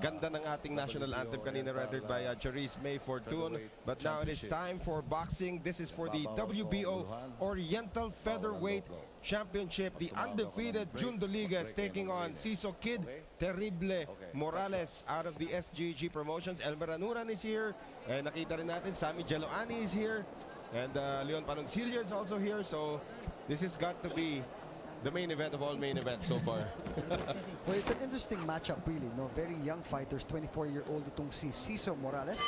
Ganda ng ating national anthem kanina rendered by Charisse May Fortune. But now it is time for boxing. This is for the WBO Oriental Featherweight Championship. The undefeated June Doliguez taking on Ciso Kid Terrible Morales out of the SGG Promotions. Elmer Anuran is here. And nakita rin natin, Sammy Geloani is here. And Leon Panoncillo is also here. So this has got to be the main event of all main events so far. Well, it's an interesting matchup really, no? Very young fighters, 24-year-old itong si Ciso Morales.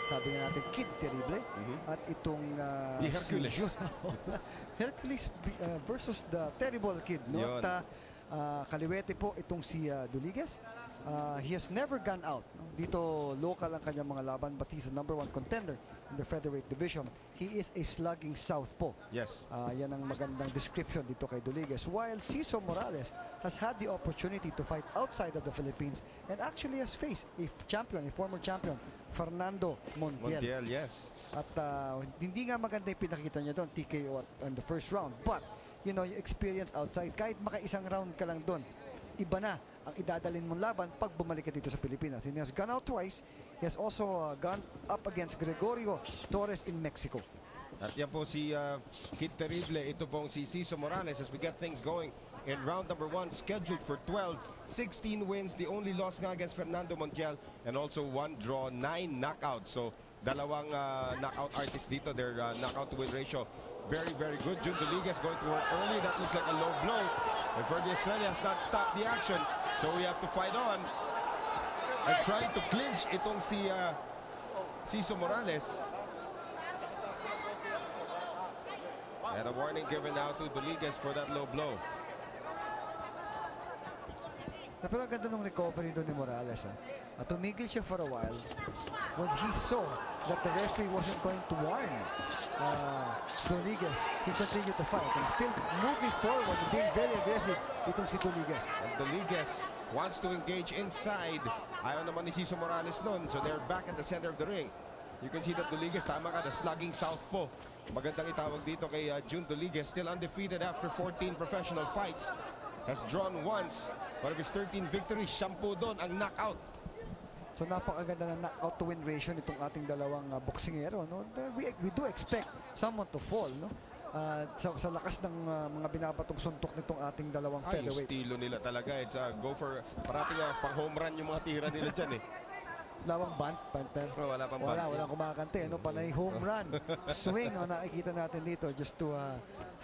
Sabi nga natin, Kid Terrible. At itong the Hercules. Hercules versus the Terrible Kid, no? At kaliwete po itong si Doliguez. He has never gone out. Dito local ang kanyang mga laban, but he's the #1 contender in the featherweight division. He is a slugging southpaw. Yes. Yan ang magandang description dito kay Doliguez. While Ciso Morales has had the opportunity to fight outside of the Philippines and actually has faced a champion, a former champion, Fernando Montiel. Montiel, yes. At hindi nga maganda yung pinakita niya doon, TKO in the first round. But, you know, yung experience outside, kahit maka-isang round ka lang doon, iba na ang idadalin mong laban pag bumalik ka dito sa Pilipinas. He has gone out twice. He has also gone up against Gregorio Torres in Mexico. At yan po si Kid Terrible. Ito pong si Ciso Morales as we get things going in round #1, scheduled for 12. 16 wins. The only loss nga against Fernando Montiel and also 1 draw, 9 knockouts. So dalawang knockout artists dito. Their knockout to win ratio very, very good. June Doliguez going to work early. That looks like a low blow. And Ferdy Estrella has not stopped the action. So we have to fight on. And trying to clinch itong si Ciso Morales. And a warning given now to Doliguez for that low blow. Pero ang ganda ng recovery doon ni Morales. At tumigil siya for a while when he saw that the referee wasn't going to warn Doliguez. He continued to fight and still moving forward and being very aggressive itong si Doliguez. And Doliguez wants to engage inside. Ayaw naman ni Ciso Morales nun. So they're back at the center of the ring. You can see that Doliguez, tama ka, the slugging southpaw. Magandang itawag dito kay June Doliguez. Still undefeated after 14 professional fights. Has drawn once. One of his 13 victories, 10 doon ang knockout. So napakaganda na knockout to win ratio nitong ating dalawang boksingero, no? We do expect someone to fall, no? Sa lakas ng mga binabatong suntok nitong ating dalawang featherweight. Yung estilo nila talaga, it's go for parating pang home run yung mga tira nila dyan eh. Lawang bunt, partner. Oh, wala pang bunt. Walang kumakante, no? Panay home run. Swing ang nakikita natin dito just to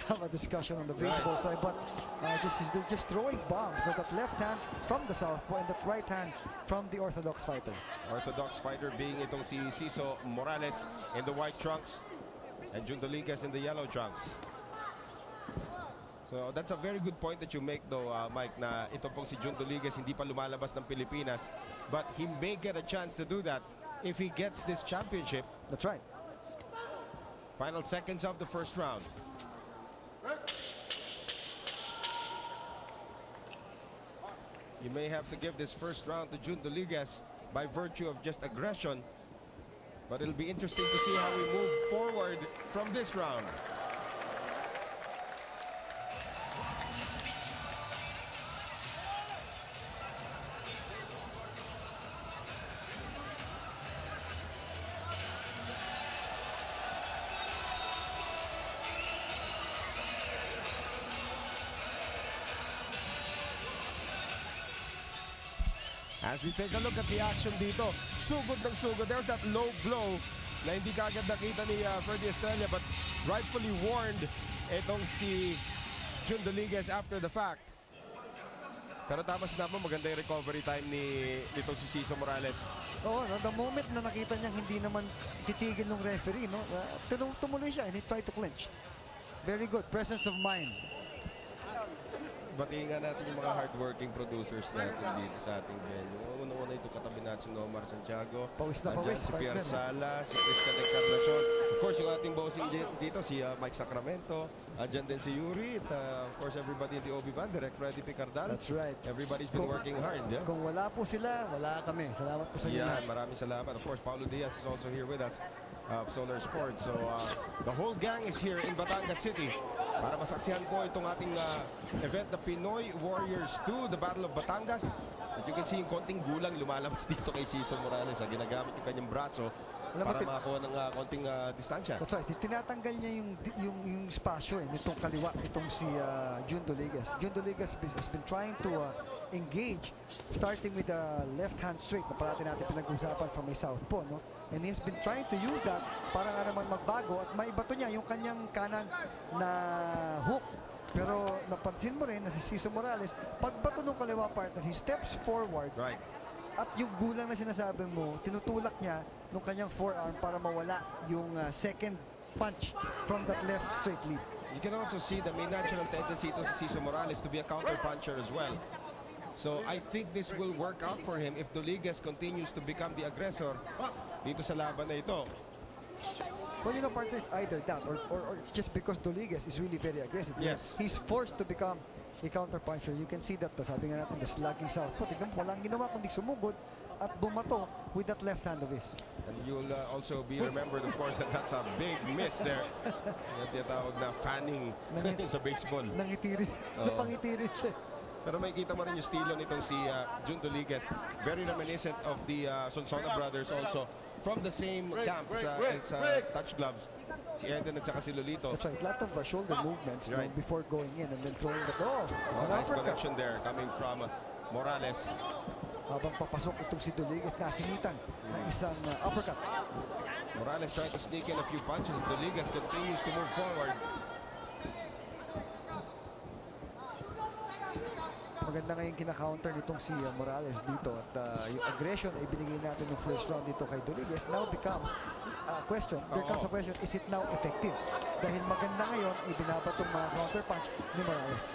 have a discussion on the baseball side. But they're just throwing bombs. So that left hand from the southpaw and that right hand from the orthodox fighter. Orthodox fighter being itong si Ciso Morales in the white trunks and June Doliguez in the yellow trunks. So that's a very good point that you make though, Mike, na ito pong si June Doliguez hindi pa lumalabas ng Pilipinas, but he may get a chance to do that if he gets this championship. That's right. Final seconds of the first round. You may have to give this first round to June Doliguez by virtue of just aggression, but it'll be interesting to see how we move forward from this round. As we take a look at the action dito, sugod ng sugod. There's that low blow na hindi kagad nakita ni Ferdy Estrella, but rightfully warned itong si June Doliguez after the fact. Pero tama sinabi mo, maganda yung recovery time nitong si Ciso Morales. Oo, no, the moment na nakita niyang hindi naman titigil ng referee, no, tumuloy siya and he tried to clinch. Very good, presence of mind. Batiin nga natin yung mga hardworking producers natin dito sa ating venue. Una-una ito katabi natin si Omar Santiago. Pawis na pawis. Si Pierre Sala, si Christian Encarnacion. Of course, yung ating bossing dito, si Mike Sacramento. Andyan din si Yuri. Of course, everybody in the OB band, Direct Freddy Picardal. That's right. Everybody's been working hard. Yeah? Kung wala po sila, wala kami. Salamat po sa inyo. Yeah, maraming salamat. Of course, Paulo Diaz is also here with us of Solar Sports. So, the whole gang is here in Batangas City para masaksihan po itong ating event, the Pinoy Warriors 2, the Battle of Batangas. At you can see yung konting gulang lumalabas dito kay Ciso Morales. Ginagamit yung kanyang braso Alam mo, para makakuha ng konting distansya. That's right. Tinatanggal niya yung spasyo nitong kaliwa, itong si Jun Doliguez. Jun Doliguez has been trying to engage, starting with the left hand straight na parati natin pinag-usapan from a southpaw, no? And he has been trying to use that para nga naman magbago at maibato niya yung kanyang kanan na hook. Pero napansin mo rin na si Ciso Morales, pagbato ng kaliwa partner, he steps forward. Right. At yung gulang na sinasabi mo, tinutulak niya nung kanyang forearm para mawala yung second punch from that left straight lead. You can also see the may natural tendency to Ciso Morales to be a counter puncher as well. So I think this will work out for him if Doliguez continues to become the aggressor dito sa laban na ito. Well, you know, partner, it's either that or it's just because Doliguez is really very aggressive. Yes. He's forced to become a counter puncher. You can see that, sabi nga natin, the slugging southpaw. Tignan mo, walang ginawa kundi sumugod at bumato with that left hand of his. And you'll also be remembered, of course, that that's a big miss there. Yung tinatawag na fanning sa baseball. Nangitiri. Napangitiri siya. Pero makikita mo rin yung estilo nitong si Jun Doliguez. Very reminiscent of the Sonsona brothers also. From the same camp as Touch Gloves. Si Eden at saka si Lolito. That's right. A lot of shoulder movements Right. before going in and then throwing the ball. Nice connection there coming from Morales. Habang papasok itong si Doliguez, nasingitan ng isang uppercut. Morales trying to sneak in a few punches. Doliguez continues to move forward. Maganda nga yung kina-counter nitong si Morales dito at yung aggression ay binigay natin ng first round dito kay Doliguez. Now becomes a question. There comes a question, is it now effective? Dahil maganda ngayon, ibinabatong mga counter punch ni Morales.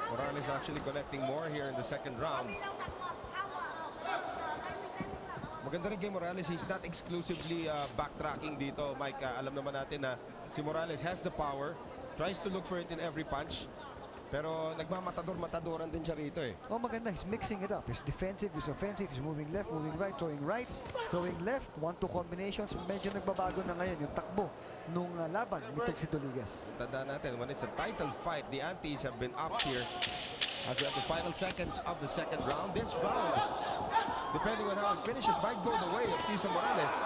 Morales actually connecting more here in the second round. Maganda rin kay Morales, he's not exclusively backtracking dito, Mike. Alam naman natin na si Morales has the power, tries to look for it in every punch. Pero nagmamatador-matadoran din siya rito eh. Oh, maganda. He's mixing it up. He's defensive, he's offensive, he's moving left, moving right, throwing left. 1-2 combinations. Medyo nagbabago na ngayon yung takbo nung laban nitong si Doliguez. Tandaan natin, when it's a title fight, the antes have been up here as we have the final seconds of the second round. This round, depending on how it finishes, might go the way of Ciso Morales.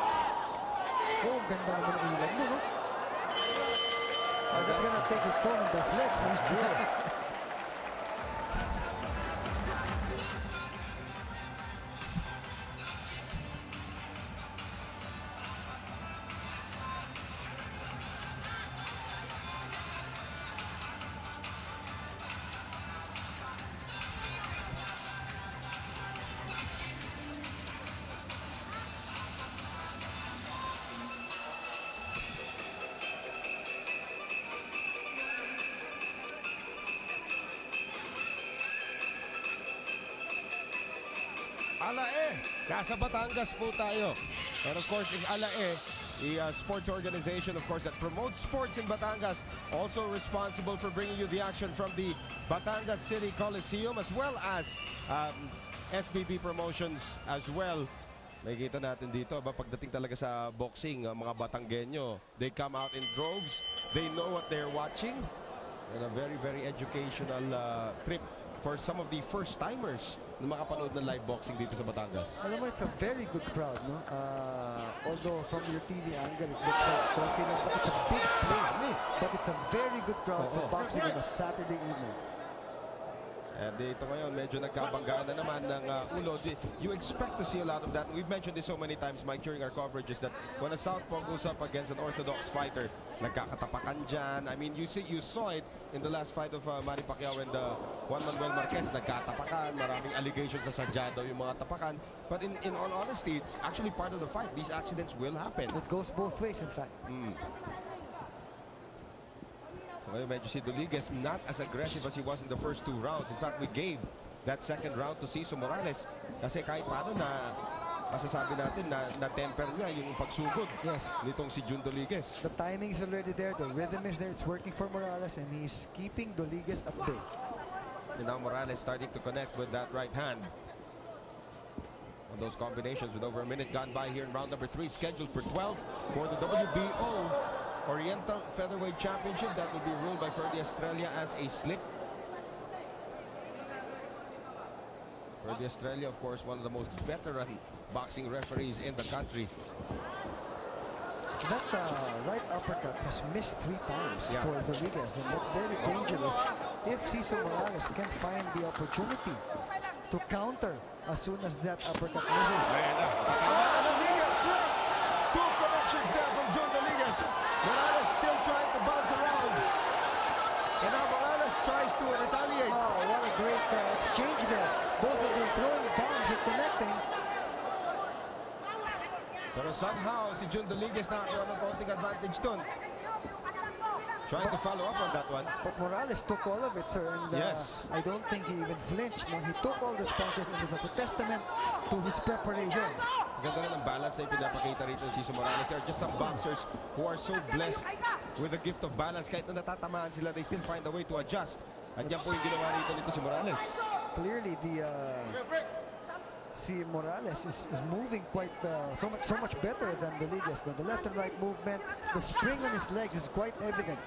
Oh, ganda naman ang ilan mo, no? That's gonna take its own in those legs, man. Alae, nasa Batangas po tayo. And of course, in Alae, the sports organization, of course, that promotes sports in Batangas, also responsible for bringing you the action from the Batangas City Coliseum, as well as SBB Promotions as well. Makikita natin dito, pagdating talaga sa boxing, mga Batanggenyo, they come out in droves, they know what they're watching, and a very, very educational trip for some of the first-timers na makapanood ng live boxing dito sa Batangas. Alam mo, it's a very good crowd, no? Although from your TV angle, it looks like confident, but it's a big place. But it's a very good crowd for boxing on a Saturday evening. And dito ngayon, medyo nagkabanggaan na naman ng ulo. You expect to see a lot of that. We've mentioned this so many times, Mike, during our coverages, that when a southpaw goes up against an orthodox fighter, nagkakatapakan dyan. I mean, you saw it in the last fight of Manny Pacquiao and Juan Manuel Marquez. Nagkatapakan, maraming allegations sa sadya daw yung mga tapakan. But in all honesty, it's actually part of the fight. These accidents will happen. It goes both ways, in fact. So ngayon, medyo si Doliguez not as aggressive as he was in the first two rounds. In fact, we gave that second round to Ciso Morales kasi kahit paano na masasabi natin na temper niya yung pagsugod nitong si Jun Doliguez. The timing is already there, the rhythm is there, it's working for Morales, and he's keeping Doliguez at bay. And now Morales starting to connect with that right hand. On those combinations with over a minute gone by here in round number 3, scheduled for 12 for the WBO Oriental Featherweight Championship. That will be ruled by Ferdy Estrella as a slip. Rudy Estrella, of course, one of the most veteran boxing referees in the country. That right uppercut has missed 3 times for Doliguez, and that's very dangerous. If Ciso Morales can find the opportunity to counter as soon as that uppercut misses. Doliguez! 2 connections there from Jun Doliguez. Morales still trying to bounce around. And now Morales tries to retaliate. Oh, what a great exchange there. Both of them throwing bombs and connecting. Pero somehow, si Jun Doliguez nakakuha ng konting advantage dun. Trying to follow up on that one. But Morales took all of it, sir. And Yes. I don't think he even flinched. No, he took all those punches, and it's a testament to his preparation. Ganda rin ang balance na ipinapakita rito si Ciso Morales. There are just some boxers who are so blessed with the gift of balance. Kahit na natatamaan sila, they still find a way to adjust. At yan po yung ginawa nito si Morales. Clearly, si Morales is moving quite so much better than Doliguez. The left and right movement, the spring on his legs is quite evident.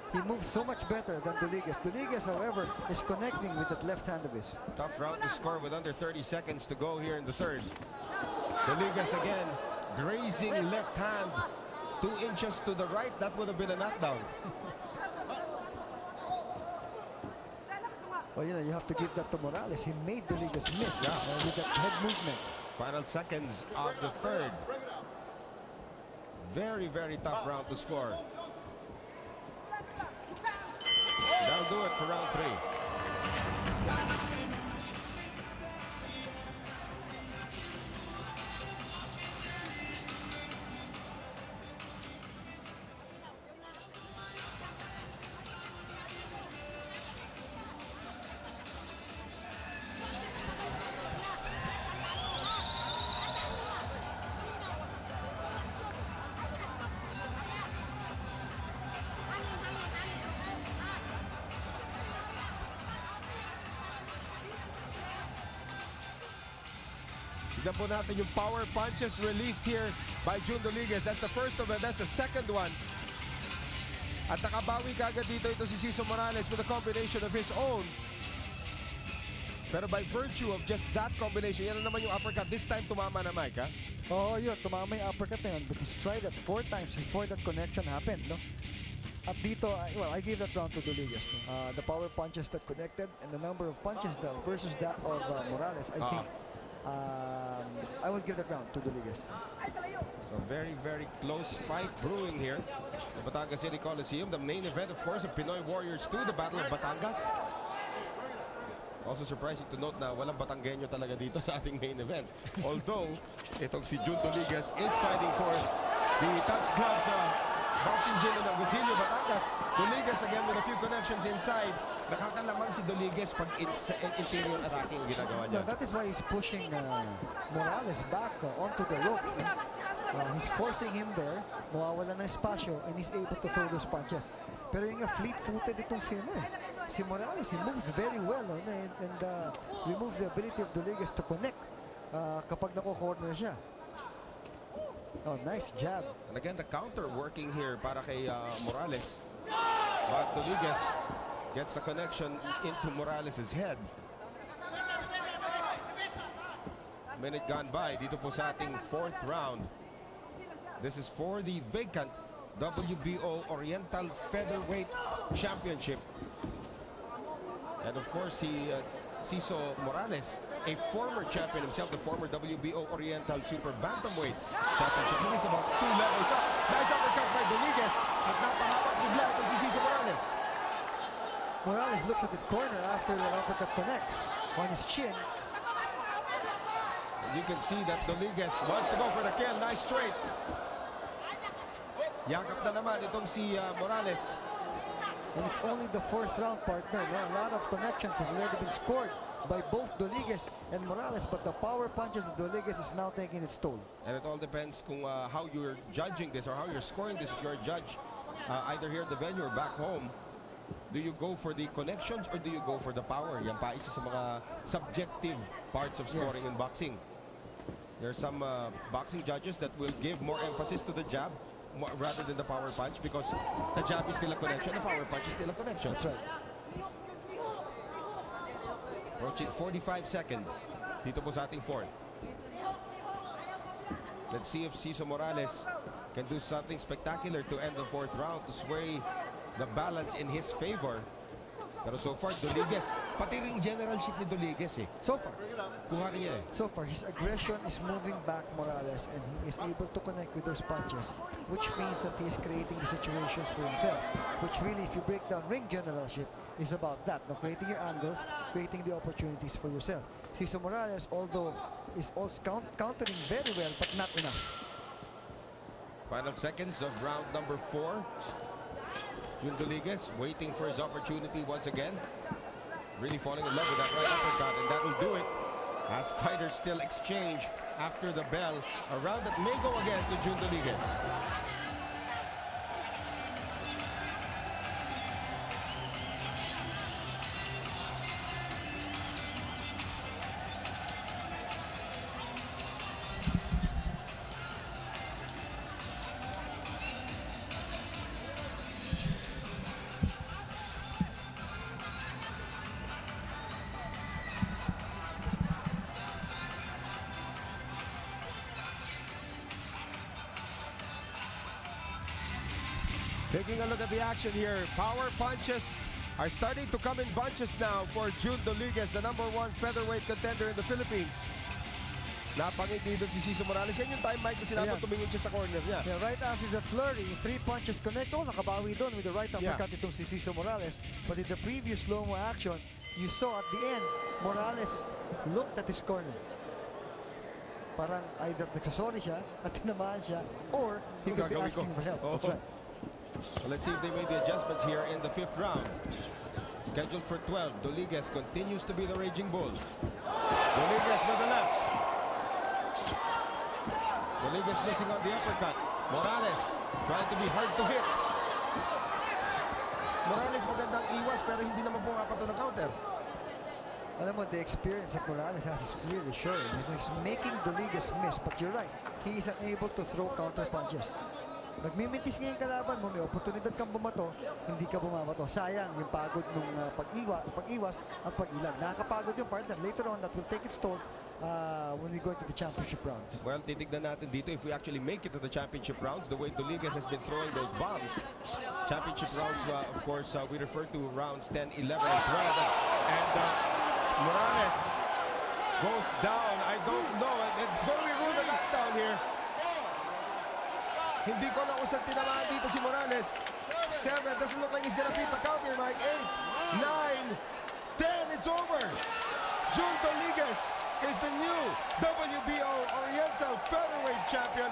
He moves so much better than Doliguez. Doliguez, however, is connecting with that left hand of his. Tough round to score with under 30 seconds to go here in the third. Doliguez again, grazing left hand 2 inches to the right. That would have been a knockdown. Well, you know, you have to give that to Morales. He made Doliguez miss with that head movement. Final seconds of the third. Very, very tough round to score. That'll do it for round 3. Tignan po natin yung power punches released here by Jun Doliguez. That's the first of it. That's the second one. At nakabawi kagad dito ito si Ciso Morales with a combination of his own. Pero by virtue of just that combination, yan na naman yung uppercut. This time tumama na Mike, ha? Oh, yun. Tumama yung uppercut na yun. But he's tried that 4 times before that connection happened, no? At dito, I gave that round to Doliguez. No? The power punches that connected and the number of punches that versus that of Morales, I think I would give that round to Doliguez. So very, very close fight brewing here. The Batangas City Coliseum. The main event, of course, of Pinoy Warriors 2, the Battle of Batangas. Also surprising to note na walang Batanggenyo talaga dito sa ating main event. Although, itong si Jun Doliguez is fighting for the touch gloves boxing gym in Rogelio, Batangas. Doliguez again with a few connections inside. Nakakalamang si Doliguez pag interior attacking ang ginagawa niya. No, that is why he's pushing Morales back onto the rope. He's forcing him there. Mawawala ng espasyo and he's able to throw those punches. Pero yung fleet-footed itong si Morales, he moves very well and removes the ability of Doliguez to connect kapag nako-corner siya. Oh, nice jab. And again, the counter working here para kay Morales. But Doliguez gets the connection into Morales' head. Minute gone by dito po sa ating 4th round. This is for the vacant WBO Oriental Featherweight Championship. And of course, Ciso Morales, a former champion himself, the former WBO Oriental Super Bantamweight Championship. He is about 2 levels up. Nice uppercut by Doliguez. At napahawak bigla itong si Ciso Morales. Morales looks at his corner after the uppercut connects on his chin. You can see that Doliguez wants to go for the kill. Nice straight. Yakap na naman itong si Morales. And it's only the 4th round, partner. No? A lot of connections has already been scored by both Doliguez and Morales, but the power punches of Doliguez is now taking its toll. And it all depends kung how you're judging this or how you're scoring this. If you're a judge, either here at the venue or back home, do you go for the connections or do you go for the power? Yan pa isa sa mga subjective parts of scoring in boxing. There are some boxing judges that will give more emphasis to the jab rather than the power punch because the jab is still a connection, the power punch is still a connection. That's right. Approaching 45 seconds. dito po sa ating fourth. Let's see if Ciso Morales can do something spectacular to end the fourth round to sway the balance in his favor. Pero so far, Doliguez, pati ring generalship ni Doliguez So far. kuha niya So far, his aggression is moving back Morales, and he is able to connect with those punches, which means that he is creating the situations for himself, which really, if you break down ring generalship, is about that, no? Creating your angles, creating the opportunities for yourself. Ciso Morales, although is also countering very well, but not enough. Final seconds of round number 4. Jun Doliguez waiting for his opportunity once again. Really falling in love with that right uppercut, and that will do it. As fighters still exchange after the bell. A round that may go again to Jun Doliguez. Taking a look at the action here, power punches are starting to come in bunches now for Jun Doliguez, the #1 featherweight contender in the Philippines. Napangiti doon si Ciso Morales. Yan yung time, Mike, na sinabi tumingin siya sa corner niya. Yeah, right after the flurry, 3 punches connect. Oh, nakabawi doon with the right uppercut itong si Ciso Morales. But in the previous slow-mo action, you saw at the end, Morales looked at his corner. Parang either nagsasorry siya at tinamaan siya, or he could be asking for help. That's right. Well, let's see if they made the adjustments here in the 5th round. Scheduled for 12. Doliguez continues to be the raging bull. Doliguez with the left. Doliguez missing on the uppercut. Morales trying to be hard to hit. Morales magandang iwas pero hindi naman pumapato ng counter. Alam mo, the experience that Morales has is really showing. He's making Doliguez miss, but you're right. He is unable to throw counter punches. Nagmimintis ngayon kalaban mo, may oportunidad kang bumato, hindi ka bumabato. Sayang yung pagod nung pag-iwas at pag-ilag. Nakakapagod yung partner. Later on, that will take its toll when we go into the championship rounds. Well, titignan natin dito if we actually make it to the championship rounds, the way Doliguez has been throwing those bombs. Championship rounds, of course, we refer to rounds 10, 11, and 12. And Morales goes down. I don't know. It's going to be ruled a knockdown here. Hindi ko na usang tinamaan dito si Morales. 7, doesn't look like he's gonna beat the count here, Mike. 8, 9, 10, it's over. Jun Doliguez is the new WBO Oriental Featherweight Champion.